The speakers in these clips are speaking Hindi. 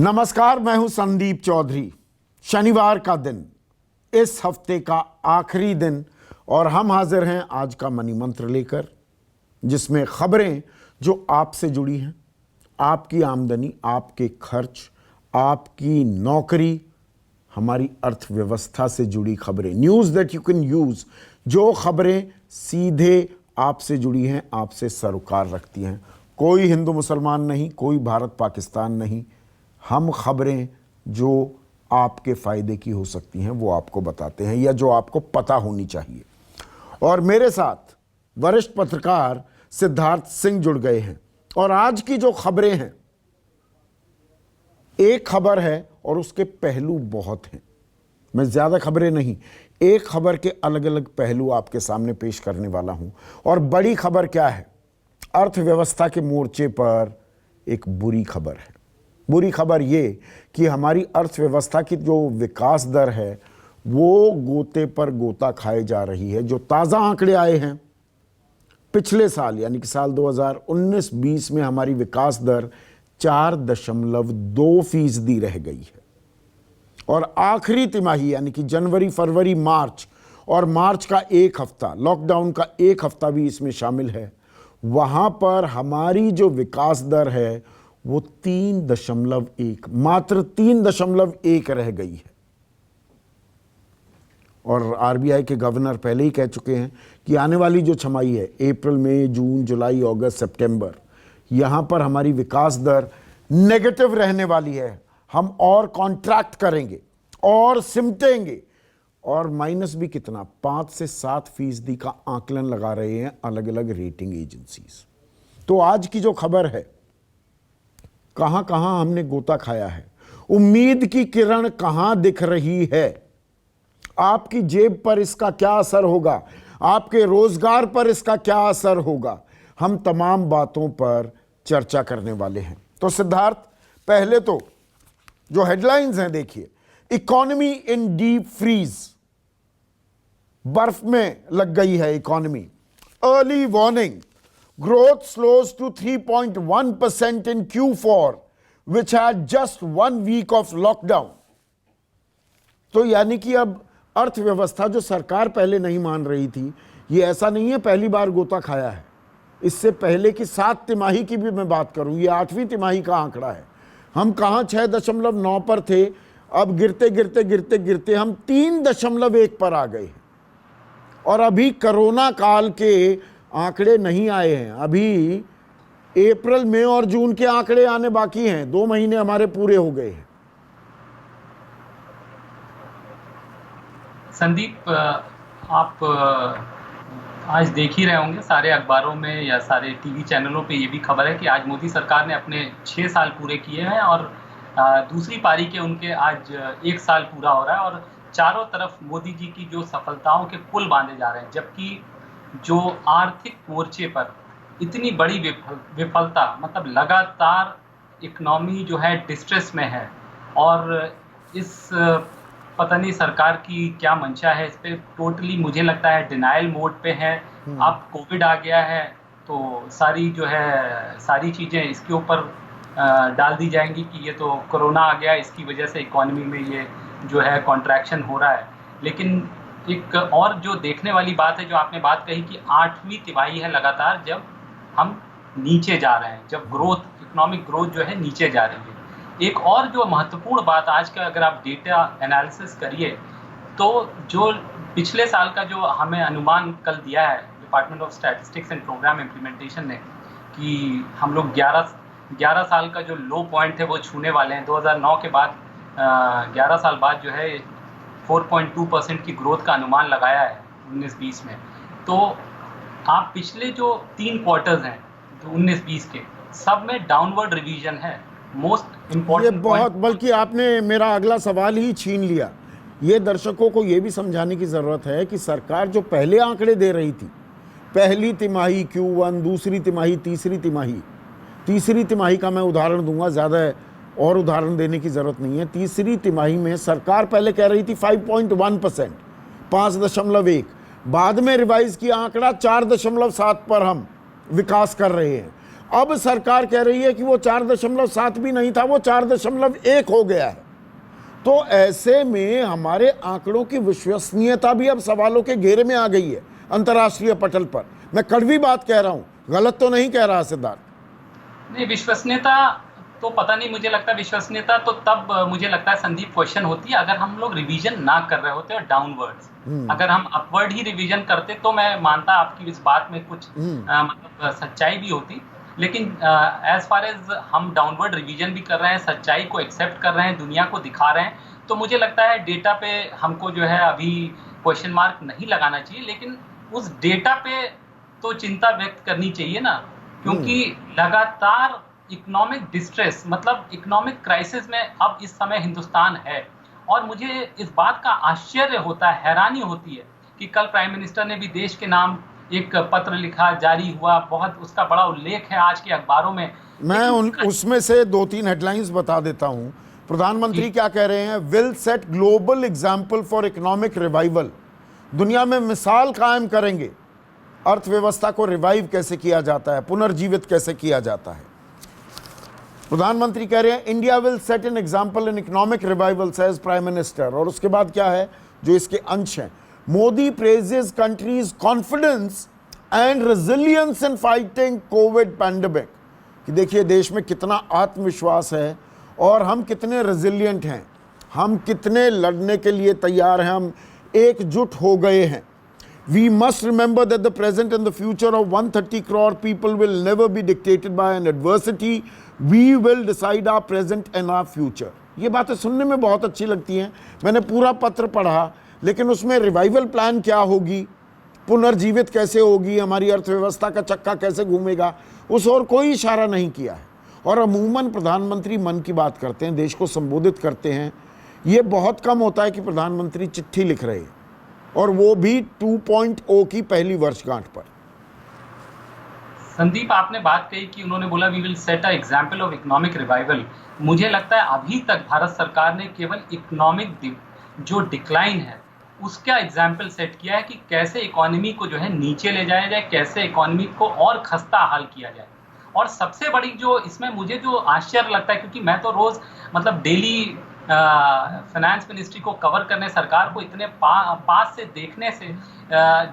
नमस्कार, मैं हूं संदीप चौधरी। शनिवार का दिन, इस हफ्ते का आखिरी दिन, और हम हाजिर हैं आज का मनी मंत्र लेकर, जिसमें खबरें जो आपसे जुड़ी हैं, आपकी आमदनी, आपके खर्च, आपकी नौकरी, हमारी अर्थव्यवस्था से जुड़ी खबरें, news that you can use. जो खबरें सीधे आपसे जुड़ी हैं, आपसे सरोकार रखती हैं। कोई हिंदू मुसलमान नहीं, कोई भारत पाकिस्तान नहीं। हम खबरें जो आपके फ़ायदे की हो सकती हैं वो आपको बताते हैं, या जो आपको पता होनी चाहिए। और मेरे साथ वरिष्ठ पत्रकार सिद्धार्थ सिंह जुड़ गए हैं। और आज की जो खबरें हैं, एक खबर है और उसके पहलू बहुत हैं। मैं ज़्यादा खबरें नहीं, एक खबर के अलग अलग पहलू आपके सामने पेश करने वाला हूं। और बड़ी खबर क्या है? अर्थव्यवस्था के मोर्चे पर एक बुरी खबर है। बुरी खबर ये कि हमारी अर्थव्यवस्था की जो विकास दर है वो गोते पर गोता खाए जा रही है। जो ताज़ा आंकड़े आए हैं पिछले साल, यानी कि साल 2019-20 में हमारी विकास दर 4.2% रह गई है। और आखिरी तिमाही यानी कि जनवरी, फरवरी, मार्च, और मार्च का एक हफ्ता, लॉकडाउन का एक हफ्ता भी इसमें शामिल है, वहां पर हमारी जो विकास दर है वो 3.1, मात्र 3.1 रह गई है। और आरबीआई के गवर्नर पहले ही कह चुके हैं कि आने वाली जो छमाही है, अप्रैल, मई, जून, जुलाई, अगस्त, सितंबर, यहां पर हमारी विकास दर नेगेटिव रहने वाली है। हम और कॉन्ट्रैक्ट करेंगे और सिमटेंगे। और माइनस भी कितना, 5 से 7% का आकलन लगा रहे हैं अलग अलग रेटिंग एजेंसीज। तो आज की जो खबर है, कहां कहां हमने गोता खाया है, उम्मीद की किरण कहां दिख रही है, आपकी जेब पर इसका क्या असर होगा, आपके रोजगार पर इसका क्या असर होगा, हम तमाम बातों पर चर्चा करने वाले हैं। तो सिद्धार्थ, पहले तो जो हेडलाइंस हैं देखिए, इकोनॉमी इन डीप फ्रीज, बर्फ में लग गई है economy. Early warning, growth slows to 3.1% in Q4, which had just 1 week of lockdown. तो यानी कि अब अर्थव्यवस्था जो सरकार पहले नहीं मान रही थी, ये ऐसा नहीं है पहली बार गोता खाया है। इससे पहले की 7 तिमाही की भी मैं बात करूं, ये 8वीं तिमाही का आंकड़ा है। हम कहां 6.9 पर थे, अब गिरते गिरते गिरते गिरते हम 3.1 पर आ गए। और अभी कोरोना काल के आंकड़े नहीं आए हैं, अभी अप्रैल, मई और जून के आंकड़े आने बाकी हैं। 2 महीने हमारे पूरे हो गए हैं। संदीप, आप आज देख ही रहे होंगे सारे अखबारों में या सारे टीवी चैनलों पे ये भी खबर है कि आज मोदी सरकार ने अपने 6 साल पूरे किए हैं और दूसरी पारी के उनके आज 1 साल पूरा हो रहा है। और चारों तरफ मोदी जी की जो सफलताओं के पुल बांधे जा रहे हैं, जबकि जो आर्थिक मोर्चे पर इतनी बड़ी विफलता, मतलब लगातार इकोनॉमी जो है डिस्ट्रेस में है। और इस पता नहीं सरकार की क्या मंशा है, इस पे टोटली मुझे लगता है डिनायल मोड पे है। अब कोविड आ गया है तो सारी जो है सारी चीज़ें इसके ऊपर डाल दी जाएंगी कि ये तो कोरोना आ गया, इसकी वजह से इकोनॉमी में ये जो है कॉन्ट्रैक्शन हो रहा है। लेकिन एक और जो देखने वाली बात है, जो आपने बात कही कि 8वीं तिमाही है लगातार जब हम नीचे जा रहे हैं, जब ग्रोथ, इकोनॉमिक ग्रोथ जो है नीचे जा रही है। एक और जो महत्वपूर्ण बात आज का, अगर आप डेटा एनालिसिस करिए तो जो पिछले साल का जो हमें अनुमान कल दिया है department of statistics and programme implementation ने, कि हम लोग 11 साल का जो लो पॉइंट है वो छूने वाले हैं। 2009 के बाद 11 साल बाद जो है 4.2% की ग्रोथ का अनुमान लगाया है 19-20 में। तो आप पिछले जो 3 क्वार्टर्स हैं जो 19-20 के, सब में डाउनवर्ड रिवीजन है। मोस्ट इम्पोर्टेंट, ये बहुत, बल्कि आपने मेरा अगला सवाल ही छीन लिया। ये दर्शकों को ये भी समझाने की ज़रूरत है कि सरकार जो पहले आंकड़े दे रही थी, पहली तिमाही Q1, दूसरी तिमाही, तीसरी तिमाही का मैं उदाहरण दूंगा, ज़्यादा और उदाहरण देने की ज़रूरत नहीं है। तीसरी तिमाही में सरकार पहले कह रही थी 5.1%, 5.1, बाद में रिवाइज किया आंकड़ा 4.7 पर हम विकास कर रहे हैं। अब सरकार कह रही है कि वो 4.7 भी नहीं था, वो 4.1 हो गया है। तो ऐसे में हमारे आंकड़ों की विश्वसनीयता भी अब सवालों के घेरे में आ गई है अंतर्राष्ट्रीय पटल पर। मैं कड़वी बात कह रहा हूं, गलत तो नहीं कह रहा सिद्धार्थ। नहीं, विश्वसनीयता तो पता नहीं, मुझे लगता है विश्वसनीयता तो तब मुझे लगता है संदीप क्वेश्चन होती है अगर हम लोग रिवीजन ना कर रहे होते और डाउनवर्ड्स। अगर हम अपवर्ड ही रिवीजन करते तो मैं मानता आपकी इस बात में कुछ मतलब सच्चाई भी होती, लेकिन एज फार एज हम डाउनवर्ड रिवीजन भी कर रहे हैं, सच्चाई को एक्सेप्ट कर रहे हैं, दुनिया को दिखा रहे हैं, तो मुझे लगता है डेटा पे हमको जो है अभी क्वेश्चन मार्क नहीं लगाना चाहिए, लेकिन उस डेटा पे तो चिंता व्यक्त करनी चाहिए ना, क्योंकि लगातार इकोनॉमिक डिस्ट्रेस, मतलब इकोनॉमिक क्राइसिस में अब इस समय हिंदुस्तान है। और मुझे इस बात का आश्चर्य होता है, हैरानी होती है कि कल प्राइम मिनिस्टर ने भी देश के नाम एक पत्र लिखा, जारी हुआ, बहुत उसका बड़ा उल्लेख है आज के अखबारों में। मैं उसमें से 2-3 हेडलाइंस बता देता हूं। प्रधानमंत्री क्या कह रहे हैं? Will set global example for economic revival. दुनिया में मिसाल कायम करेंगे, अर्थव्यवस्था को रिवाइव कैसे किया जाता है, पुनर्जीवित कैसे किया जाता है। प्रधानमंत्री कह रहे हैं India will set an example in economic revival, says prime minister. और उसके बाद क्या है जो इसके अंश हैं? Modi praises countries confidence and resilience in fighting Covid pandemic. कि देखिए देश में कितना आत्मविश्वास है और हम कितने रेजिलियंट हैं, हम कितने लड़ने के लिए तैयार हैं, हम एकजुट हो गए हैं। We must remember that the present and the future of 130 crore people will never be dictated by an adversity. We will decide our present and our future. ये बातें सुनने में बहुत अच्छी लगती हैं। मैंने पूरा पत्र पढ़ा, लेकिन उसमें रिवाइवल प्लान क्या होगी, पुनर्जीवित कैसे होगी, हमारी अर्थव्यवस्था का चक्का कैसे घूमेगा, उस और कोई इशारा नहीं किया है। और अमूमन प्रधानमंत्री मन की बात करते हैं, देश को संबोधित करते हैं, ये बहुत कम होता है कि प्रधानमंत्री चिट्ठी लिख रहे हैं, और वो भी 2.0 की पहली वर्षगांठ पर। संदीप, आपने बात कही कि उन्होंने बोला we will set a example of economic revival. मुझे लगता है अभी तक भारत सरकार ने केवल इकोनॉमिक जो डिक्लाइन है उसका एग्जाम्पल सेट किया है कि कैसे इकोनॉमी को जो है नीचे ले जाया जाए, कैसे इकोनॉमी को और खस्ता हाल किया जाए। और सबसे बड़ी जो इसमें मुझे जो आश्चर्य लगता है, क्योंकि मैं तो रोज मतलब डेली फाइनेंस मिनिस्ट्री को कवर करने, सरकार को इतने पास से देखने से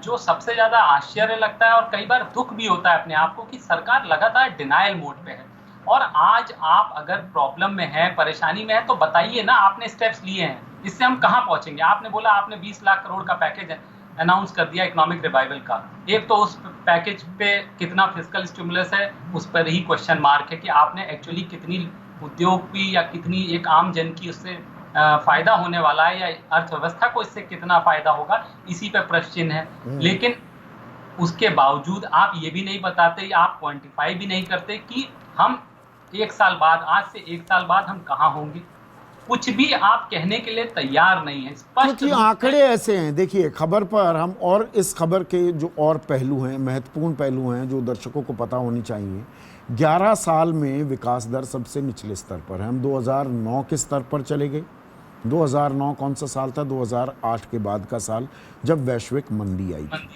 जो सबसे ज़्यादा आश्चर्य लगता है और कई बार दुख भी होता है अपने आप को कि सरकार लगातार डिनायल मोड पे है। और आज आप अगर प्रॉब्लम में है, परेशानी में है, तो बताइए ना, आपने स्टेप्स लिए हैं, इससे हम कहाँ पहुँचेंगे। आपने बोला आपने 20 लाख करोड़ का पैकेज अनाउंस कर दिया इकोनॉमिक रिवाइवल का। एक तो उस पैकेज पे कितना फिस्कल स्टिमुलस है उस पर ही क्वेश्चन मार्क है कि आपने एक्चुअली कितनी उद्योग की या कितनी एक आम जन की उससे फायदा होने वाला है, या अर्थव्यवस्था को इससे कितना फायदा होगा, इसी पे प्रश्न चिन्ह है। लेकिन उसके बावजूद आप ये भी नहीं बताते, आप क्वांटिफाई भी नहीं करते कि हम एक साल बाद, आज से एक साल बाद हम कहाँ होंगे। कुछ भी आप कहने के लिए तैयार नहीं है। स्पष्ट आंकड़े ऐसे हैं। देखिए खबर पर हम, और इस खबर के जो और पहलू हैं, महत्वपूर्ण पहलू हैं जो दर्शकों को पता होनी चाहिए। 11 साल में विकास दर सबसे निचले स्तर पर है। हम 2009 के स्तर पर चले गए। 2009 कौन सा साल था? 2008 के बाद का साल, जब वैश्विक मंदी आई थी।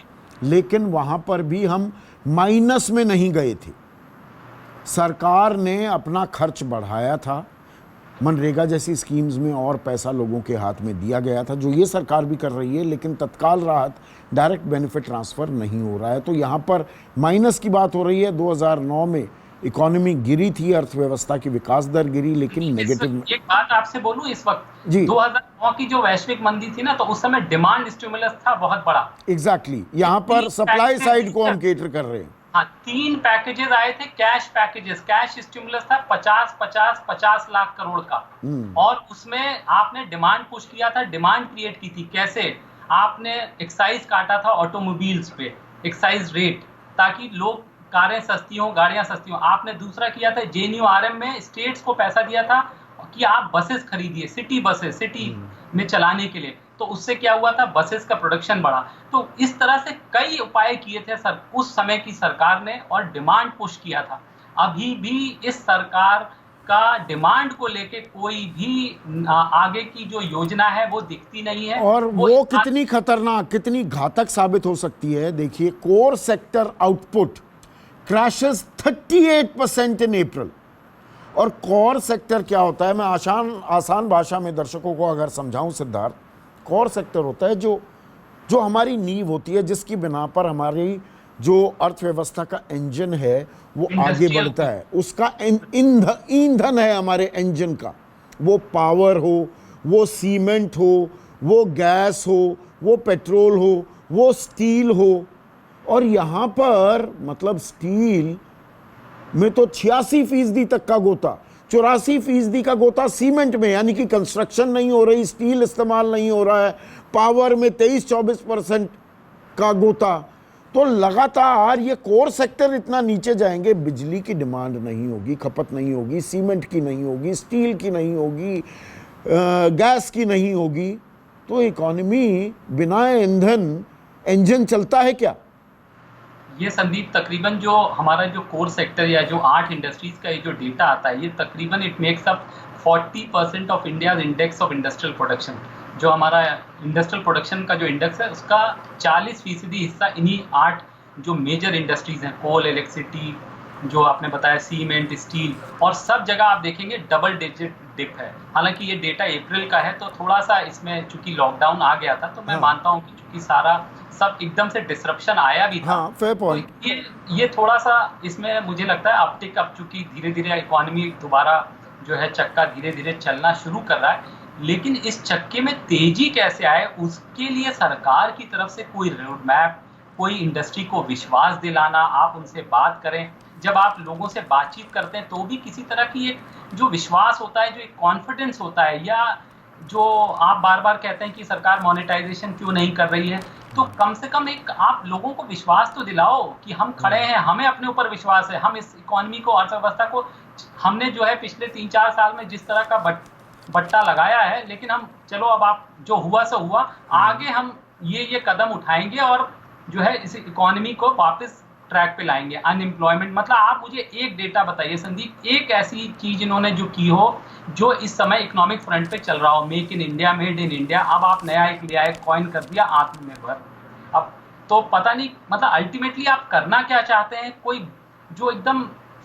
लेकिन वहाँ पर भी हम माइनस में नहीं गए थे। सरकार ने अपना खर्च बढ़ाया था, मनरेगा जैसी स्कीम्स में और पैसा लोगों के हाथ में दिया गया था, जो ये सरकार भी कर रही है, लेकिन तत्काल राहत, डायरेक्ट बेनिफिट ट्रांसफ़र नहीं हो रहा है। तो यहाँ पर माइनस की बात हो रही है। 2009 में इकोनॉमी गिरी थी, अर्थव्यवस्था की विकास दर गिरी, लेकिन नेगेटिव। एक बात आपसे बोलूं, इस वक्त जी 2009 की जो वैश्विक मंदी थी ना, तो उस समय डिमांड स्टिमुलस था बहुत बड़ा। एग्जैक्टली, यहाँ पर सप्लाई साइड को हम केटर कर रहे हैं। हाँ, 3 पैकेजेस आए थे, कैश पैकेजेस, कैश स्टिमुलस था 50 लाख करोड़ का। और उसमें आपने डिमांड पुश किया था, डिमांड क्रिएट की थी। कैसे? आपने एक्साइज काटा था ऑटोमोबाइल्स पे, एक्साइज रेट, ताकि लोग, कारें सस्ती हों, गाड़ियां सस्ती हों। आपने दूसरा किया था JNURM में स्टेट्स को पैसा दिया था कि आप बसेस खरीदिए, सिटी बसेस, सिटी में चलाने के लिए। तो उससे क्या हुआ था? बसेस का प्रोडक्शन बढ़ा। तो इस तरह से कई उपाय किए थे उस समय की सरकार ने, और डिमांड पुश किया था। अभी भी इस सरकार का डिमांड को लेके कोई भी आगे की जो योजना है वो दिखती नहीं है। और वो कितनी खतरनाक, कितनी घातक साबित हो सकती है। देखिए, core sector output crashes 38% in April। और कोर सेक्टर क्या होता है, मैं आसान भाषा में दर्शकों को अगर समझाऊं सिद्धार्थ, कोर सेक्टर होता है जो हमारी नींव होती है, जिसकी बिना पर हमारी जो अर्थव्यवस्था का इंजन है वो आगे बढ़ता है, उसका ईंधन है हमारे इंजन का। वो पावर हो, वो सीमेंट हो, वो गैस हो, वो पेट्रोल हो, वो स्टील हो। और यहाँ पर मतलब स्टील में तो 86% तक का गोता, 84% का गोता सीमेंट में, यानी कि कंस्ट्रक्शन नहीं हो रही, स्टील इस्तेमाल नहीं हो रहा है। पावर में 23-24% का गोता। तो लगातार ये कोर सेक्टर इतना नीचे जाएंगे, बिजली की डिमांड नहीं होगी, खपत नहीं होगी, सीमेंट की नहीं होगी, स्टील की नहीं होगी, गैस की नहीं होगी, तो इकोनॉमी बिना ईंधन इंजन चलता है क्या? ये संदीप तकरीबन जो हमारा जो कोर सेक्टर या जो 8 इंडस्ट्रीज का ये जो डेटा आता है, ये तकरीबन it makes up 40% of India index of industrial production. जो हमारा इंडस्ट्रियल प्रोडक्शन का जो इंडेक्स है उसका 40% हिस्सा इन्हीं 8 जो मेजर इंडस्ट्रीज हैं, कोल, इलेक्ट्रिसिटी, जो आपने बताया सीमेंट, स्टील, और सब जगह आप देखेंगे डबल डिजिट डिप है। हालांकि ये डेटा अप्रैल का है तो थोड़ा सा इसमें चूंकि लॉकडाउन आ गया था तो मैं मानता हूँ कि चूंकि सारा सब एकदम से डिसरप्शन आया भी था, फेयर पॉइंट। तो ये थोड़ा सा इसमें मुझे लगता है अपटिक, अब चूंकि धीरे धीरे इकोनॉमी दोबारा जो है चक्का धीरे धीरे चलना शुरू कर रहा है, लेकिन इस चक्के में तेजी कैसे आए उसके लिए सरकार की तरफ से कोई रोड मैप, कोई इंडस्ट्री को विश्वास दिलाना, आप उनसे बात करें। जब आप लोगों से बातचीत करते हैं तो भी किसी तरह की एक जो विश्वास होता है, जो एक कॉन्फिडेंस होता है, या जो आप बार बार कहते हैं कि सरकार मोनेटाइजेशन क्यों नहीं कर रही है, तो कम से कम एक आप लोगों को विश्वास तो दिलाओ कि हम खड़े हैं, हमें अपने ऊपर विश्वास है, हम इस इकोनॉमी को, अर्थव्यवस्था को, हमने जो है पिछले 3-4 साल में जिस तरह का बट्टा लगाया है, लेकिन हम चलो अब आप जो हुआ सो हुआ, आगे हम ये कदम उठाएंगे और जो है इस इकोनॉमी को वापस ट्रैक पे लाएंगे। अनएम्प्लॉयमेंट, मतलब आप मुझे एक डेटा बताइए संदीप, एक ऐसी चीज इन्होंने जो की हो जो इस समय इकोनॉमिक फ्रंट पे चल रहा हो, make in India, made in India. अब आप नया एक ले आए, कॉइन कर दिया आत्मनिर्भर। अब तो पता नहीं मतलब अल्टीमेटली आप करना क्या चाहते हैं। कोई जो एकदम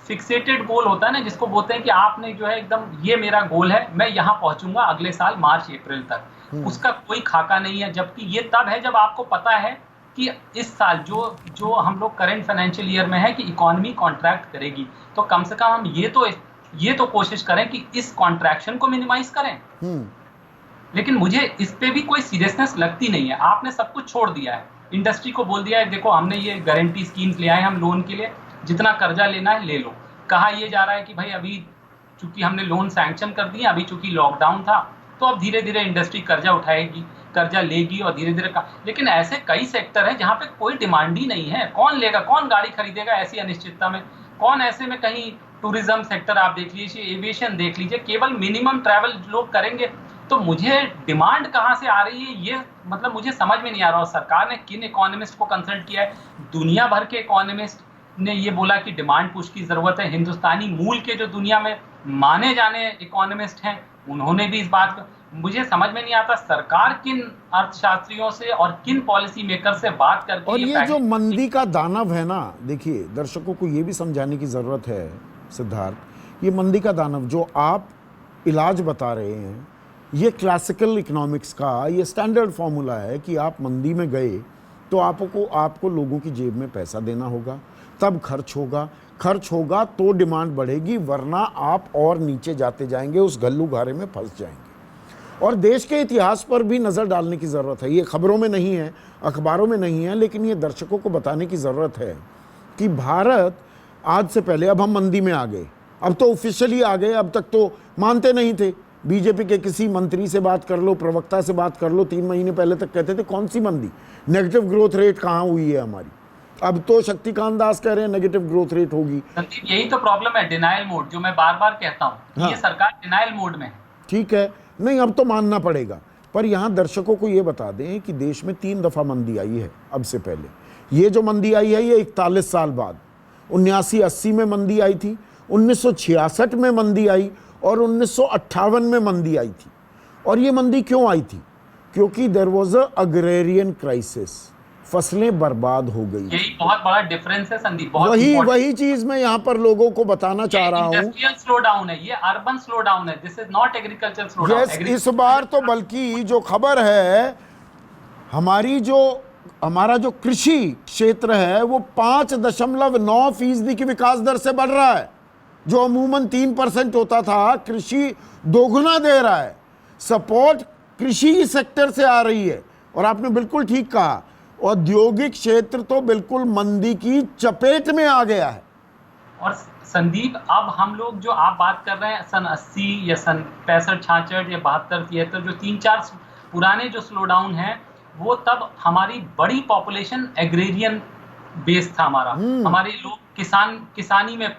फिक्सेटेड गोल होता है ना, जिसको बोलते हैं कि आपने जो है एकदम ये मेरा गोल है, मैं यहाँ पहुंचूंगा अगले साल मार्च अप्रैल तक, उसका कोई खाका नहीं है। जबकि ये तब है जब आपको पता है कि इस साल जो हम लोग करंट फाइनेंशियल ईयर में है कि इकोनॉमी कॉन्ट्रैक्ट करेगी, तो कम से कम हम ये तो कोशिश करें कि इस कॉन्ट्रैक्शन को मिनिमाइज करें। लेकिन मुझे इस पे भी कोई सीरियसनेस लगती नहीं है। आपने सब कुछ छोड़ दिया है, इंडस्ट्री को बोल दिया है देखो हमने ये गारंटी स्कीम्स ले आए हम लोन के लिए, जितना कर्जा लेना है ले लो। कहा ये जा रहा है कि भाई अभी चूंकि हमने लोन सैंक्शन कर दिए, अभी चूंकि लॉकडाउन था तो अब धीरे धीरे इंडस्ट्री कर्जा उठाएगी, कर्जा लेगी और धीरे धीरे लेकिन ऐसे कई सेक्टर हैं जहां पे कोई डिमांड ही नहीं है। कौन लेगा, कौन गाड़ी खरीदेगा ऐसी अनिश्चितता में? कौन ऐसे में, कहीं टूरिज्म सेक्टर आप देख लीजिए, एविएशन देख लीजिए, केवल मिनिमम ट्रैवल लोग करेंगे। तो मुझे डिमांड कहाँ से आ रही है ये मतलब मुझे समझ में नहीं आ रहा। और सरकार ने किन इकोनॉमिस्ट को कंसल्ट किया है? दुनिया भर के इकोनॉमिस्ट ने ये बोला कि डिमांड पुश की जरूरत है। हिंदुस्तानी मूल के जो दुनिया में माने जाने इकोनॉमिस्ट हैं उन्होंने भी इस बात को, मुझे समझ में नहीं आता सरकार किन अर्थशास्त्रियों से और किन पॉलिसी मेकर से बात करके। और ये जो मंदी का दानव है ना, देखिए दर्शकों को ये भी समझाने की जरूरत है सिद्धार्थ, ये मंदी का दानव जो आप इलाज बता रहे हैं, ये क्लासिकल इकोनॉमिक्स का ये स्टैंडर्ड फॉर्मूला है कि आप मंदी में गए तो आपको लोगों की जेब में पैसा देना होगा, तब खर्च होगा तो डिमांड बढ़ेगी, वरना आप और नीचे जाते जाएंगे, उस गल्लूघारे में फंस जाएंगे। और देश के इतिहास पर भी नज़र डालने की ज़रूरत है। ये खबरों में नहीं है, अखबारों में नहीं है, लेकिन ये दर्शकों को बताने की ज़रूरत है कि भारत आज से पहले, अब हम मंदी में आ गए, अब तो ऑफिशियली आ गए, अब तक तो मानते नहीं थे। बीजेपी के किसी मंत्री से बात कर लो, प्रवक्ता से बात कर लो, 3 महीने पहले तक कहते थे कौन सी मंदी, नेगेटिव ग्रोथ रेट कहाँ हुई है हमारी। अब तो शक्तिकांत दास कह रहे हैं नेगेटिव ग्रोथ रेट होगी। यही तो प्रॉब्लम है, डिनाइल मोड, जो मैं बार बार कहता हूँ। हाँ। ये सरकार डिनाइल मोड में है। ठीक है, नहीं अब तो मानना पड़ेगा। पर यहाँ दर्शकों को ये बता दें कि देश में 3 दफ़ा मंदी आई है अब से पहले। ये जो मंदी आई है ये 41 साल बाद, 79-80 में मंदी आई थी, 1966 में मंदी आई और 1958 में मंदी आई थी। और ये मंदी क्यों आई थी? क्योंकि there was a agrarian crisis, फसलें बर्बाद हो गई। यही बहुत बड़ा डिफरेंस है संदीप, बहुत वही चीज मैं यहाँ पर लोगों को बताना चाह रहा हूँ। इंडस्ट्रियल स्लो डाउन है, ये अर्बन स्लो डाउन है, this is not agriculture slow down. Yes, इस बार तो बल्कि जो खबर है, हमारा जो कृषि क्षेत्र है वो 5.9% की विकास दर से बढ़ रहा है, जो अमूमन 3% होता था। कृषि दोगुना दे रहा है, सपोर्ट कृषि सेक्टर से आ रही है। और आपने बिल्कुल ठीक कहा, औद्योगिक क्षेत्र तो बिल्कुल मंदी की चपेट में आ गया है। और संदीप, अब हम लोग जो आप बात कर रहे हैं सन 80 या सन 65 66 या 72 73, जो 3-4 पुराने जो स्लो डाउन है, वो तब हमारी बड़ी पॉपुलेशन एग्रेरियन बेस था हमारा, हमारे लोग किसानी में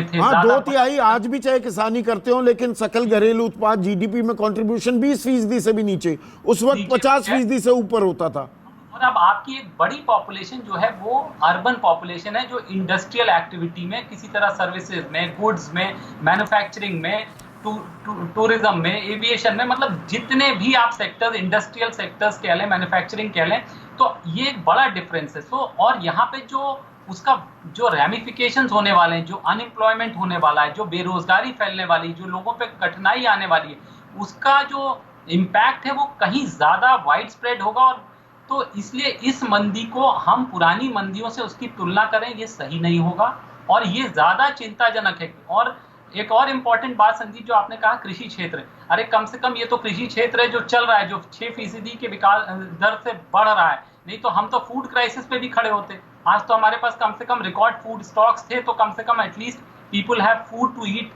थे। हाँ, 2/3 आज भी चाहे किसानी करते हो, लेकिन सकल घरेलू उत्पाद जीडीपी में कंट्रीब्यूशन 20% से भी नीचे, उस वक्त 50% से ऊपर होता था। और अब आपकी एक बड़ी पॉपुलेशन जो है वो अर्बन पॉपुलेशन है, जो इंडस्ट्रियल एक्टिविटी में, किसी तरह सर्विसेज में, गुड्स में, मैन्युफैक्चरिंग में, टूरिज्म में, एविएशन में, मतलब जितने भी आप सेक्टर्स, इंडस्ट्रियल सेक्टर्स कह लें, मैन्युफैक्चरिंग कह लें, तो ये एक बड़ा डिफरेंस है। और यहाँ पे जो उसका जो रैमिफिकेशंस होने वाले हैं, जो अनएम्प्लॉयमेंट होने वाला है, जो बेरोजगारी फैलने वाली, जो लोगों पे कठिनाई आने वाली है, उसका जो इम्पैक्ट है वो कहीं ज्यादा वाइड स्प्रेड होगा। और तो इसलिए इस मंदी को हम पुरानी मंदियों से उसकी तुलना करें, ये सही नहीं होगा और ये ज्यादा चिंताजनक है। और एक और इम्पॉर्टेंट बात संदीप, जो आपने कहा कृषि क्षेत्र, अरे कम से कम ये तो कृषि क्षेत्र है जो चल रहा है, जो 6% के विकास दर से बढ़ रहा है, नहीं तो हम तो फूड क्राइसिस पे भी खड़े होते। आज तो हमारे पास कम से कम रिकॉर्ड फूड स्टॉक्स थे, तो कम से कम at least people have food to eat,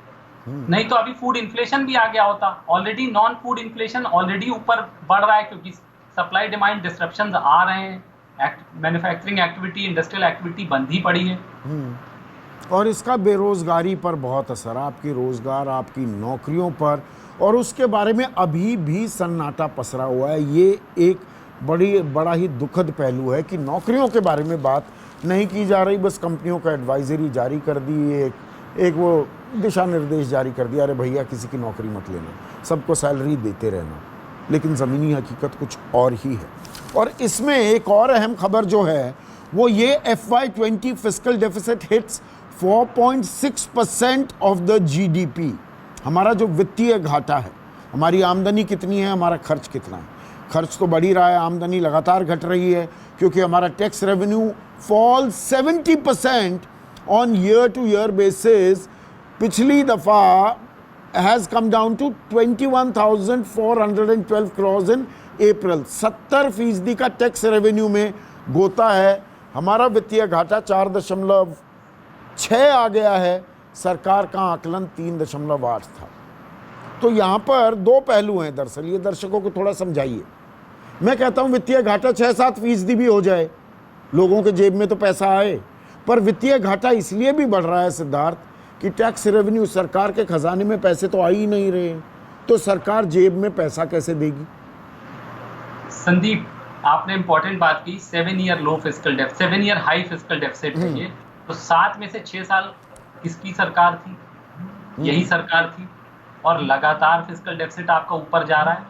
नहीं तो अभी फूड इन्फ्लेशन भी आ गया होता। Already non food inflation already ऊपर बढ़ रहा है, क्योंकि सप्लाई डिमांड डिस्ट्रप्शंस आ रहे हैं, मैन्युफैक्चरिंग एक्टिविटी, इंडस्ट्रियल एक्टिविटी बंद ही पड़ी है। और इसका बेरोजगारी पर बहुत असर, आपकी रोजगार, आपकी नौकरियों पर, और उसके बारे में अभी भी सन्नाटा पसरा हुआ है। ये एक बड़ा ही दुखद पहलू है कि नौकरियों के बारे में बात नहीं की जा रही, बस कंपनियों का एडवाइजरी जारी कर दी, एक वो दिशा निर्देश जारी कर दिया, अरे भैया किसी की नौकरी मत लेना, सबको सैलरी देते रहना, लेकिन ज़मीनी हकीकत कुछ और ही है। और इसमें एक और अहम खबर जो है वो ये, FY20 fiscal deficit hits 4.6% of the GDP। हमारा जो वित्तीय घाटा है, हमारी आमदनी कितनी है, हमारा खर्च कितना है। खर्च तो बढ़ ही रहा है, आमदनी लगातार घट रही है, क्योंकि हमारा tax revenue fall 70% on year two year basis. पिछली दफ़ा has come down to 21,412 crores in April। 70% का टैक्स रेवेन्यू में गोता है। हमारा वित्तीय घाटा 4.6 आ गया है, सरकार का आकलन 3.8 था। तो यहाँ पर दो पहलू हैं दरअसल, ये दर्शकों को थोड़ा समझाइए। मैं कहता हूँ वित्तीय घाटा 6-7% भी हो जाए, लोगों के जेब में तो पैसा आए, पर वित्तीय घाटा इसलिए भी बढ़ रहा है सिद्धार्थ कि टैक्स रेवेन्यू, सरकार के खजाने में पैसे तो आ ही नहीं रहे, तो सरकार जेब में पैसा कैसे देगी। संदीप, आपने इंपॉर्टेंट बात की, 7 year low fiscal deficit, 7 year high fiscal deficit है ये। तो 7 में से 6 साल किसकी सरकार थी? यही सरकार थी, और लगातार फिस्कल डेफिसिट आपका ऊपर जा रहा है।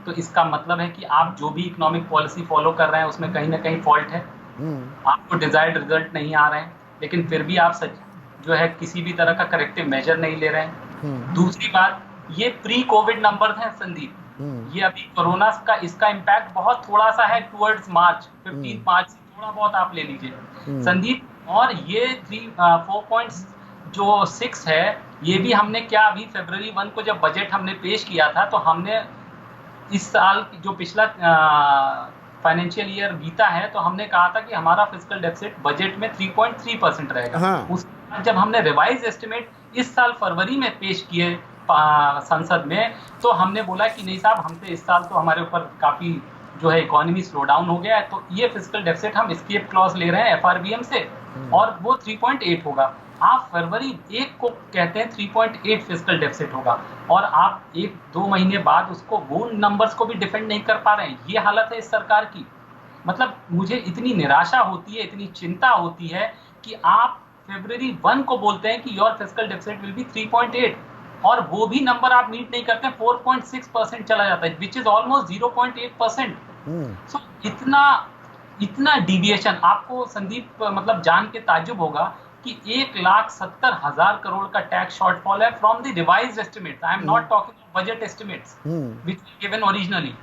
तो इसका मतलब है कि आप जो भी इकोनॉमिक पॉलिसी फॉलो कर रहे हैं उसमें कहीं ना कहीं फॉल्ट है, आपको डिजायर्ड रिजल्ट नहीं आ रहे हैं, लेकिन फिर भी आप जो है किसी भी तरह का करेक्टिव मेजर नहीं ले रहे हैं। दूसरी बात, ये प्री कोविड नंबर हैं संदीप, ये अभी कोरोना का इसका इम्पैक्ट बहुत थोड़ा सा है टुवर्ड्स मार्च, 15 मार्च से थोड़ा बहुत आप ले लीजिए संदीप। और ये 4.6 है, ये भी हमने क्या अभी February 1 को जब बजट हमने पेश किया था, तो हमने इस साल जो पिछला फाइनेंशियल ईयर बीता है, तो हमने कहा था कि हमारा फिस्कल डेफिसिट बजट में 3.3% रहेगा। हाँ। उस जब हमने रिवाइज एस्टिमेट इस साल फरवरी में पेश किए संसद में, तो हमने बोला कि नहीं साहब, हमसे इस साल तो हमारे ऊपर काफी जो है इकोनॉमी स्लो डाउन हो गया है, तो ये फिस्कल डेफिसिट हम एस्केप क्लॉज ले रहे हैं FRBM से, और वो 3.8 होगा। आप फरवरी 1 को कहते हैं 3.8 फिस्कल डेफिसिट होगा, और आप 1-2 महीने बाद उसको वो नंबर्स को भी डिफेंड नहीं कर पा रहे हैं। ये हालत है इस सरकार की। मतलब मुझे इतनी निराशा होती है, इतनी चिंता होती है कि आप February 1 को बोलते हैं कि your fiscal deficit will be 3.8, और वो भी नंबर आप मीट नहीं करते, 4.6% चला जाता है, विच इज ऑलमोस्ट 0.8%। सो इतना इतना डिविएशन आपको संदीप मतलब जान के ताज्जुब होगा कि 1,70,000 करोड़ का टैक्स शॉर्टफॉल है from the revised estimates. I am not talking budget estimates which were given originally.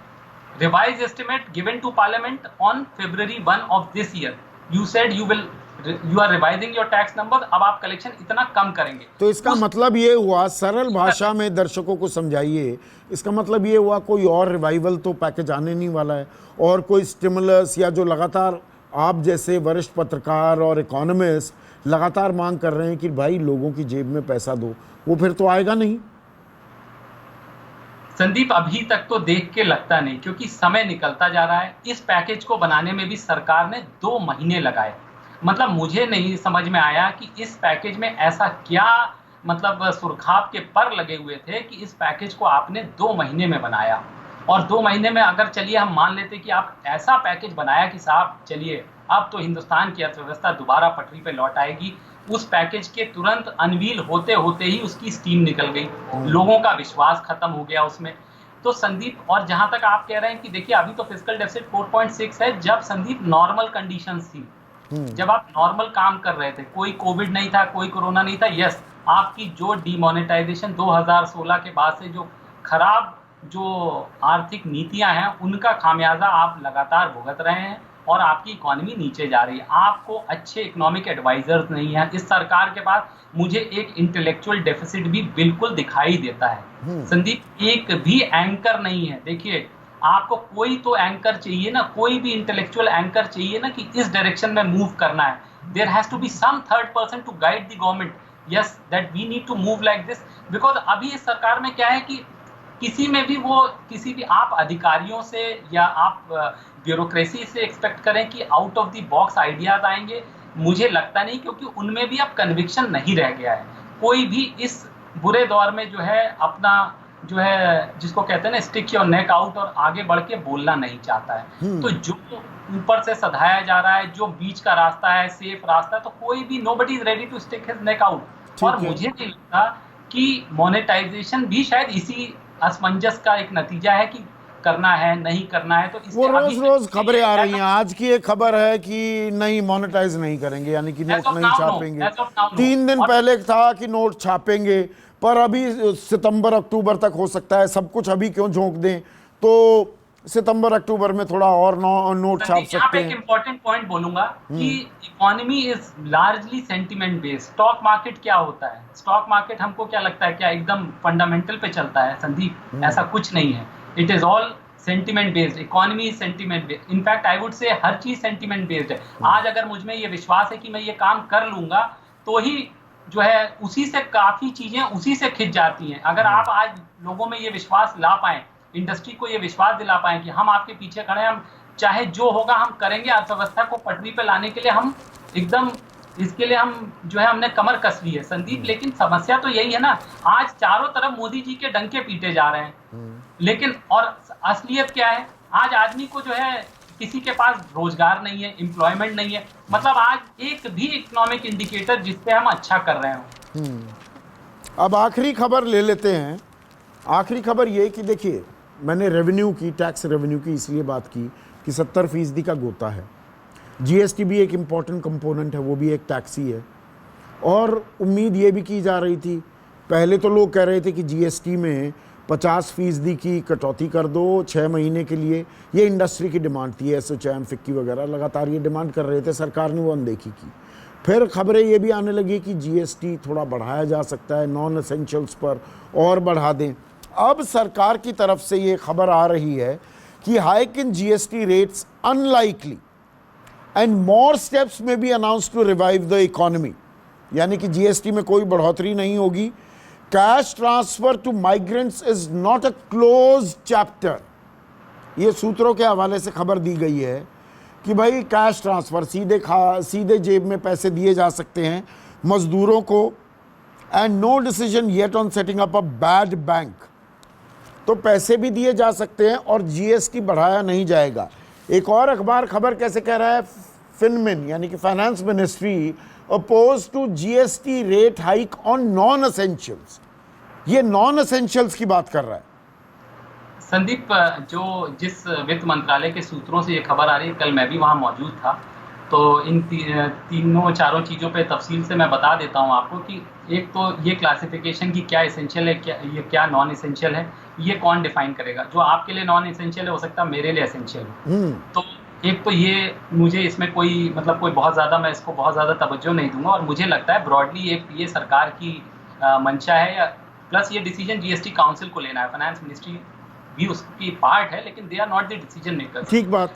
Revised estimate given to parliament on February 1 of this year. You said you are revising your tax number, अब आप कलेक्शन इतना कम करेंगे। तो इसका मतलब ये हुआ, सरल भाषा में दर्शकों को समझाइए, इसका मतलब ये हुआ कोई और रिवाइवल तो पैकेज आने नहीं वाला है, और कोई स्टिमुलस या जो लगातार आप जैसे वरिष्ठ पत्रकार और इकोनॉमिस्ट लगातार मांग कर रहे हैं कि भाई लोगों की जेब में पैसा दो, वो फिर तो आएगा नहीं। संदीप अभी तक तो देख के लगता नहीं, क्योंकि समय निकलता जा रहा है। इस पैकेज को बनाने में भी सरकार ने 2 महीने लगाए। मतलब मुझे नहीं समझ में आया कि इस पैकेज में ऐसा क्या मतलब सुरखाब के पर लगे हुए थे कि इस पैकेज को आपने 2 महीने में बनाया। और 2 महीने में अगर चलिए हम मान लेते कि आप ऐसा पैकेज बनाया कि साहब चलिए अब तो हिंदुस्तान की अर्थव्यवस्था दोबारा पटरी पे लौट आएगी, उस पैकेज के तुरंत अनवील होते होते ही उसकी स्टीम निकल गई, लोगों का विश्वास खत्म हो गया उसमें। तो संदीप, और जहां तक आप कह रहे हैं कि देखिए अभी तो फिस्कल डेफिसिट 4.6 है, जब संदीप नॉर्मल कंडीशंस थी, जब आप नॉर्मल काम कर रहे थे, कोई कोविड नहीं था, कोई कोरोना नहीं था, यस आपकी जो डिमोनेटाइजेशन 2016 के बाद से जो खराब जो आर्थिक नीतियां हैं उनका खामियाजा आप लगातार भुगत रहे हैं और आपकी इकोनॉमी नीचे जा रही है। आपको अच्छे इकोनॉमिक एडवाइजर्स नहीं है इस सरकार के पास। मुझे एक इंटेलेक्चुअल डेफिसिट भी बिल्कुल दिखाई देता है संदीप, एक भी एंकर नहीं है। देखिए आपको कोई तो एंकर चाहिए ना, कोई भी इंटेलेक्चुअल एंकर चाहिए ना कि इस डायरेक्शन में मूव करना है। There has to be some third person to guide the government, yes that we need to move like this. Because अभी इस सरकार में क्या है कि किसी में भी वो किसी भी आप अधिकारियों से या आप ब्यूरोक्रेसी से एक्सपेक्ट करें कि out of the box ideas आएंगे, मुझे लगता नहीं, क्योंकि उनमें भी अब कन्विक्शन नहीं रह गया है। कोई भी इस बुरे दौर में जो है अपना जो है जिसको कहते हैं ना स्टिक योर नेक आउट और आगे बढ़ के बोलना नहीं चाहता है। तो जो ऊपर से सधाया जा रहा है, जो बीच का रास्ता है, सेफ रास्ता है, तो कोई भी nobody is ready to stick his neck out. और मुझे नहीं लगता कि मोनेटाइजेशन भी शायद इसी असमंजस का एक नतीजा है कि करना है नहीं करना है। तो वो रोज रोज खबरें आ रही हैं। आज की एक खबर है कि नहीं मोनेटाइज नहीं करेंगे, यानी कि नोट नहीं छापेंगे। 3 दिन पहले था कि नोट छापेंगे, पर अभी सितंबर अक्टूबर तक हो सकता है। सब कुछ अभी क्यों झोंक दें, तो सितंबर अक्टूबर में थोड़ा और नोट छाप सकते हैं। एक इंपॉर्टेंट पॉइंट बोलूंगा कि economy is largely sentiment based. Stock market क्या होता है, स्टॉक मार्केट हमको क्या लगता है क्या एकदम फंडामेंटल पे चलता है संदीप? ऐसा कुछ नहीं है। It is all sentiment based. Economy is sentiment based. In fact I would say हर चीज सेंटिमेंट बेस्ड है। आज अगर मुझ में ये विश्वास है कि मैं ये काम कर लूंगा, तो ही जो है उसी से काफी चीजें उसी से खिंच जाती हैं। अगर आप आज लोगों में ये विश्वास ला पाए, इंडस्ट्री को ये विश्वास दिला पाए कि हम आपके पीछे खड़े हैं, हम चाहे जो होगा हम करेंगे, अर्थव्यवस्था को पटरी पे लाने के लिए हम एकदम, इसके लिए हम जो है हमने कमर कस ली है संदीप। लेकिन समस्या तो यही है ना, आज चारों तरफ मोदी जी के डंके पीटे जा रहे हैं, लेकिन और असलियत क्या है? आज आदमी को जो है किसी के पास रोजगार नहीं है, एम्प्लॉयमेंट नहीं है। मतलब आज एक भी इकोनॉमिक इंडिकेटर जिससे हम अच्छा कर रहे हो। अब आखिरी खबर ले लेते हैं। आखिरी खबर ये कि देखिए, मैंने रेवेन्यू की, टैक्स रेवेन्यू की इसलिए बात की कि 70% का गोता है। जीएसटी भी एक इम्पॉर्टेंट कंपोनेंट है, वो भी एक टैक्स ही है। और उम्मीद ये भी की जा रही थी, पहले तो लोग कह रहे थे कि जीएसटी में 50% की कटौती कर दो 6 महीने के लिए। ये इंडस्ट्री की डिमांड थी, एसोचैम, फिक्की वगैरह लगातार ये डिमांड कर रहे थे, सरकार ने वो अनदेखी की। फिर खबरें ये भी आने लगी कि जीएसटी थोड़ा बढ़ाया जा सकता है, नॉन एसेंशियल्स पर और बढ़ा दें। अब सरकार की तरफ से ये खबर आ रही है कि hike in GST rates unlikely and more steps may be announce to revive the economy, यानी कि जीएसटी में कोई बढ़ोतरी नहीं होगी। Cash transfer to migrants is not a close chapter. ये सूत्रों के हवाले से खबर दी गई है कि भाई कैश ट्रांसफर सीधे जेब में पैसे दिए जा सकते हैं मजदूरों को, and no decision yet on setting up a bad bank. तो पैसे भी दिए जा सकते हैं और जीएसटी बढ़ाया नहीं जाएगा। एक और अखबार खबर कैसे कह रहा है, फिनमिन यानी कि finance ministry oppose to GST rate hike on non essentials. ये नॉन एसेंशियल्स की बात कर रहा है। संदीप, जो जिस वित्त मंत्रालय के सूत्रों से ये खबर आ रही है, कल मैं भी वहाँ मौजूद था, तो इन तीनों चारों चीज़ों पे तफसील से मैं बता देता हूँ आपको कि एक तो ये क्लासिफिकेशन की क्या एसेंशियल है, क्या नॉन एसेंशियल है, ये कौन डिफाइन करेगा। जो आपके लिए नॉन एसेंशियल है हो सकता है मेरे लिए एसेंशियल हो। तो एक तो ये मुझे इसमें कोई मतलब कोई बहुत ज़्यादा, मैं इसको बहुत ज़्यादा तवज्जो नहीं दूंगा, और मुझे लगता है ब्रॉडली ये सरकार की मंशा है, या प्लस ये डिसीजन जीएसटी काउंसिल को लेना है। फाइनेंस मिनिस्ट्री भी उसकी पार्ट है, लेकिन they are not the decision makers. ठीक बात।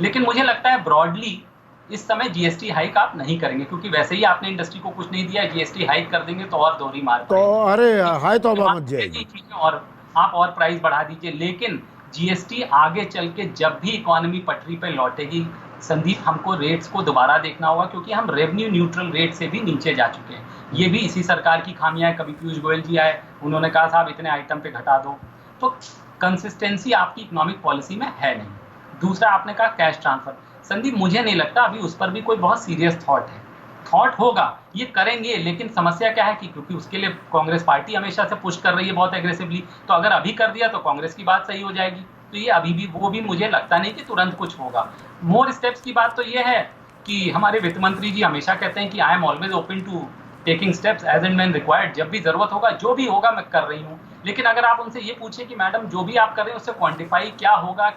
लेकिन मुझे लगता है ब्रॉडली इस समय जीएसटी हाइक आप नहीं करेंगे, क्योंकि वैसे ही आपने इंडस्ट्री को कुछ नहीं दिया, जीएसटी हाइक कर देंगे तो और दोहरी मार तो अरे हाय तौबा मच जाएगी चीजें, और आप और प्राइस बढ़ा दीजिए। लेकिन जीएसटी आगे चल के जब भी इकोनॉमी पटरी पे लौटेगी संदीप, हमको रेट्स को दोबारा देखना होगा, क्योंकि हम रेवेन्यू न्यूट्रल रेट से भी नीचे जा चुके हैं। ये भी इसी सरकार की खामियां है। कभी पीयूष गोयल जी आए, उन्होंने कहा साहब इतने आइटम पे घटा दो। तो कंसिस्टेंसी आपकी इकोनॉमिक पॉलिसी में है नहीं। दूसरा, आपने कहा कैश ट्रांसफर। संदीप, मुझे नहीं लगता अभी उस पर भी कोई बहुत सीरियस थॉट है। थॉट होगा, ये करेंगे, लेकिन समस्या क्या है कि क्योंकि उसके लिए कांग्रेस पार्टी हमेशा से पुश कर रही है बहुत एग्रेसिवली, तो अगर अभी कर दिया तो कांग्रेस की बात सही हो जाएगी। तो ये अभी भी वो भी मुझे लगता नहीं कि तुरंत कुछ होगा। मोर स्टेप्स की बात तो ये है कि हमारे वित्त मंत्री जी हमेशा कहते हैं कि I am always open to taking steps as and when required. जब भी जरूरत होगा, जो भी होगा मैं कर रही हूँ। लेकिन अगर आप उनसे ये पूछे कि मैडम जो भी आप कर रहे हैं उससे क्वांटिफाई क्या होगा,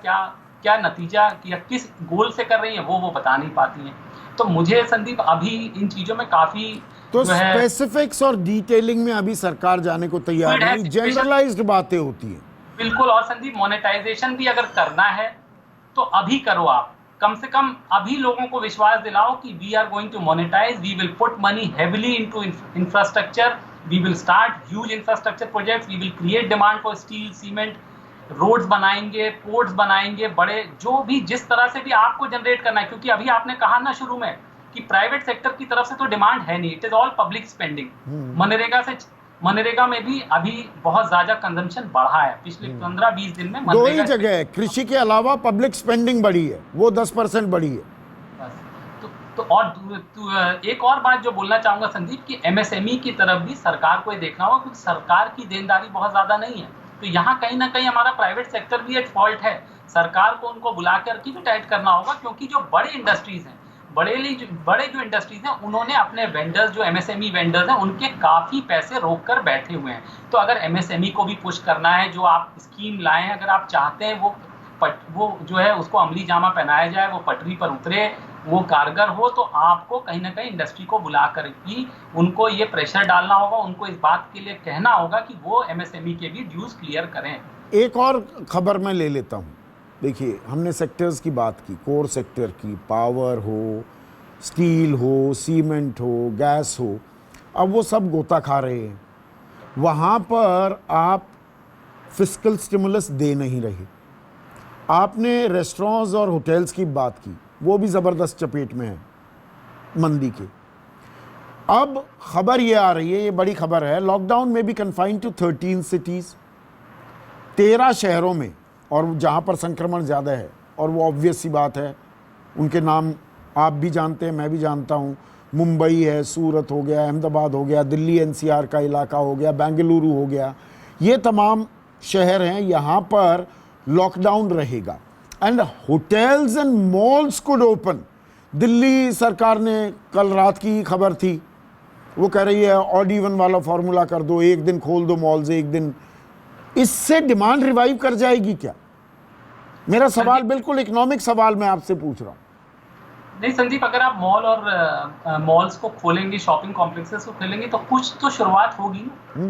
क्या नतीजा या किस गोल से कर रही है, वो बता नहीं पाती हैं। तो मुझे संदीप अभी इन चीजों में काफी तो स्पेसिफिक्स और डिटेलिंग में अभी सरकार जाने को तैयार नहीं, जनरलाइज्ड बातें होती हैं। बिल्कुल। और संदीप, मोनेटाइजेशन भी अगर करना है तो अभी करो। आप कम से कम अभी लोगों को विश्वास दिलाओ कि we are going to monetise, we will put money heavily into infrastructure, we will start huge infrastructure projects, we will create demand for steel, cement, roads बनाएंगे, पोर्ट्स बनाएंगे, बड़े जो भी जिस तरह से भी आपको जनरेट करना है। क्योंकि अभी आपने कहा ना शुरू में कि प्राइवेट सेक्टर की तरफ से तो डिमांड है नहीं, it is all public spending. MNREGA में भी अभी बहुत ज्यादा कंजम्पशन बढ़ा है पिछले 15-20 दिन में। दो ही जगह है, कृषि के अलावा पब्लिक स्पेंडिंग बढ़ी है, वो 10% बढ़ी है। तो और एक और बात जो बोलना चाहूंगा संदीप कि एमएसएमई की तरफ भी सरकार को देखना होगा, क्योंकि सरकार की देनदारी बहुत ज्यादा नहीं है। तो यहाँ कहीं ना कहीं हमारा प्राइवेट सेक्टर भी एट फॉल्ट है। सरकार को उनको बुला करके भी टाइट करना होगा, क्योंकि जो बड़े इंडस्ट्रीज हैं, बड़े जो इंडस्ट्रीज हैं, उन्होंने अपने वेंडर्स, जो एमएसएमई वेंडर्स हैं, उनके काफी पैसे रोक कर बैठे हुए हैं। तो अगर एमएसएमई को भी पुश करना है, जो आप स्कीम लाए हैं, अगर आप चाहते हैं वो जो है उसको अमली जामा पहनाया जाए, वो पटरी पर उतरे, वो कारगर हो, तो आपको कहीं ना कहीं इंडस्ट्री को बुला कर ही उनको ये प्रेशर डालना होगा, उनको इस बात के लिए कहना होगा कि वो एमएसएमई के भी ड्यूज क्लियर करें। एक और खबर मैं ले लेता हूँ। देखिए, हमने सेक्टर्स की बात की, कोर सेक्टर की, पावर हो, स्टील हो, सीमेंट हो, गैस हो, अब वो सब गोता खा रहे हैं। वहाँ पर आप फिस्कल स्टिमुलस दे नहीं रहे। आपने रेस्टोरेंट्स और होटल्स की बात की, वो भी ज़बरदस्त चपेट में है मंदी के। अब खबर ये आ रही है, ये बड़ी खबर है, लॉकडाउन में भी कन्फाइंड टू 13 सिटीज़, 13 शहरों में, और जहाँ पर संक्रमण ज़्यादा है, और वो ऑब्वियस सी बात है, उनके नाम आप भी जानते हैं, मैं भी जानता हूँ। मुंबई है, सूरत हो गया, अहमदाबाद हो गया, दिल्ली एनसीआर का इलाका हो गया, बेंगलुरु हो गया, ये तमाम शहर हैं, यहाँ पर लॉकडाउन रहेगा। And hotels and malls could open. Delhi सरकार ने, कल रात की खबर थी, वो कह रही है ऑड इवन वाला फॉर्मूला कर दो, एक दिन खोल दो मॉल्स, एक दिन। इससे डिमांड रिवाइव कर जाएगी क्या? मेरा सवाल बिल्कुल इकोनॉमिक सवाल मैं आपसे पूछ रहा हूँ। नहीं संदीप, अगर आप मॉल और मॉल्स को खोलेंगे, शॉपिंग कॉम्प्लेक्सेस को खोलेंगे, तो कुछ तो शुरुआत होगी ना,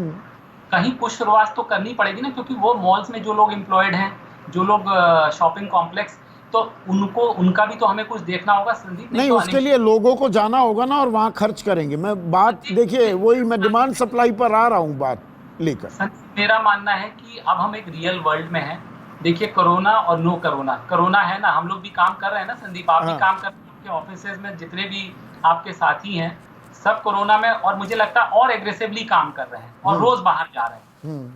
कहीं कुछ शुरुआत तो करनी पड़ेगी ना, क्योंकि वो मॉल्स में जो लोग एम्प्लॉयड हैं, जो लोग शॉपिंग कॉम्प्लेक्स, तो उनका भी तो हमें कुछ देखना होगा संदीप। नहीं, उसके लिए लोगों को जाना होगा ना, और वहाँ खर्च करेंगे। मैं बात, देखिए, वही मैं डिमांड सप्लाई पर आ रहा हूँ बात लेकर। मेरा मानना है कि अब हम एक रियल वर्ल्ड में हैं। देखिए, कोरोना और नो कोरोना है ना, हम लोग भी काम कर रहे हैं ना संदीप, आप भी काम कर रहे हैं, आपके ऑफिसेज में जितने भी आपके साथी हैं सब कोरोना में, और मुझे लगता है और एग्रेसिवली काम कर रहे हैं और रोज बाहर जा रहे हैं।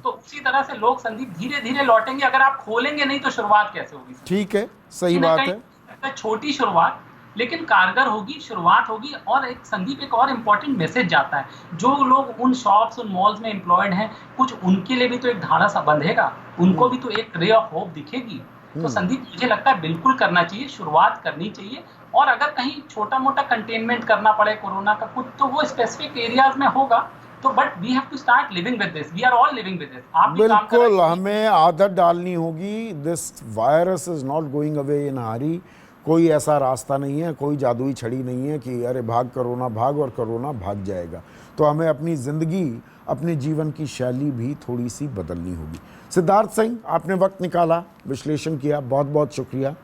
तो उसी तरह से लोग संदीप धीरे धीरे लौटेंगे। अगर आप खोलेंगे नहीं तो शुरुआत कैसे होगी? ठीक है, सही बात है। छोटी शुरुआत, लेकिन कारगर होगी, शुरुआत होगी। और एक संदीप, एक और इम्पोर्टेंट मैसेज जाता है, जो लोग उन शॉप्स, उन मॉल्स में एम्प्लॉयड हैं, कुछ उनके लिए भी तो एक धारा सा बंधेगा, उनको भी तो एक रे ऑफ होप दिखेगी। तो संदीप, मुझे लगता है बिल्कुल करना चाहिए, शुरुआत करनी चाहिए। और अगर कहीं छोटा मोटा कंटेनमेंट करना पड़े कोरोना का कुछ, तो वो स्पेसिफिक एरियाज में होगा। तो but we have to start living with this, we are all living with this. आप भी काम कर रहे बिल्कुल, हैं। हमें आदत डालनी होगी। This virus is not going away in hurry. कोई ऐसा रास्ता नहीं है, कोई जादुई छड़ी नहीं है कि अरे भाग कोरोना भाग और कोरोना भाग जाएगा। तो हमें अपनी ज़िंदगी, अपने जीवन की शैली भी थोड़ी सी बदलनी होगी। सिद्धार्थ सिंह, आपने वक्त निकाला, विश्लेषण किया, बहुत बहुत शुक्रिया।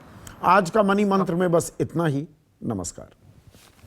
आज का मनी मंत्र में बस इतना ही। नमस्कार।